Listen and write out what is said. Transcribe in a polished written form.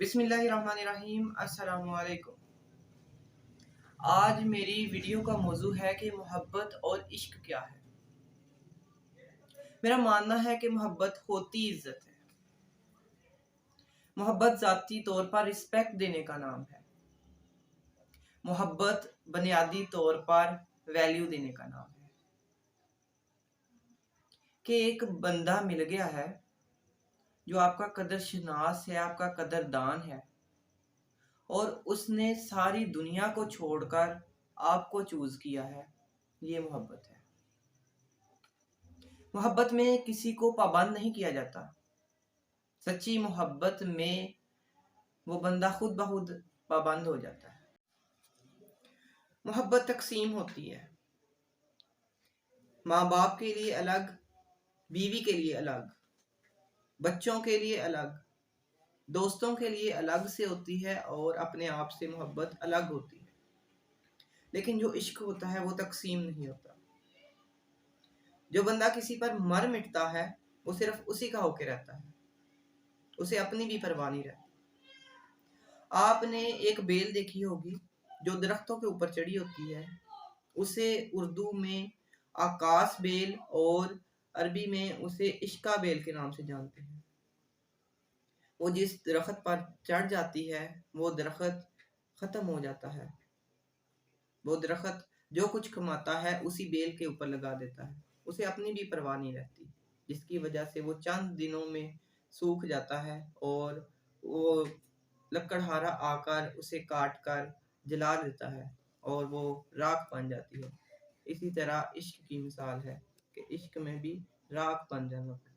بسم اللہ الرحمن الرحیم۔ السلام علیکم۔ آج میری ویڈیو کا موضوع ہے کہ محبت اور عشق کیا ہے۔ میرا ماننا ہے کہ محبت ہوتی عزت ہے۔ محبت ذاتی طور پر رسپیکٹ دینے کا نام ہے۔ محبت بنیادی طور پر ویلیو دینے کا نام ہے۔ کہ ایک بندہ مل گیا ہے جو آپ کا قدر شناس ہے، آپ کا قدر دان ہے، اور اس نے ساری دنیا کو چھوڑ کر آپ کو چوز کیا ہے، یہ محبت ہے۔ محبت میں کسی کو پابند نہیں کیا جاتا۔ سچی محبت میں وہ بندہ خود بخود پابند ہو جاتا ہے۔ محبت تقسیم ہوتی ہے، ماں باپ کے لیے الگ، بیوی کے لیے الگ، بچوں کے لیے الگ، دوستوں کے لیے الگ سے ہوتی ہے، اور اپنے آپ سے محبت الگ ہوتی ہے۔ لیکن جو عشق ہوتا ہے وہ تقسیم نہیں ہوتا۔ جو بندہ کسی پر مر مٹتا ہے وہ صرف اسی کا ہو کے رہتا ہے، اسے اپنی بھی پرواہ نہیں رہتی۔ آپ نے ایک بیل دیکھی ہوگی جو درختوں کے اوپر چڑھی ہوتی ہے، اسے اردو میں آکاس بیل اور عربی میں اسے عشقہ بیل کے نام سے جانتے ہیں۔ وہ جس درخت پر چڑھ جاتی ہے وہ درخت ختم ہو جاتا ہے۔ وہ درخت جو کچھ کماتا ہے اسی بیل کے اوپر لگا دیتا ہے، اسے اپنی بھی پرواہ نہیں رہتی، جس کی وجہ سے وہ چند دنوں میں سوکھ جاتا ہے اور وہ لکڑہارا آ کر اسے کاٹ کر جلا دیتا ہے اور وہ راکھ بن جاتی ہے۔ اسی طرح عشق کی مثال ہے کہ عشق میں بھی راکھ بن جانا۔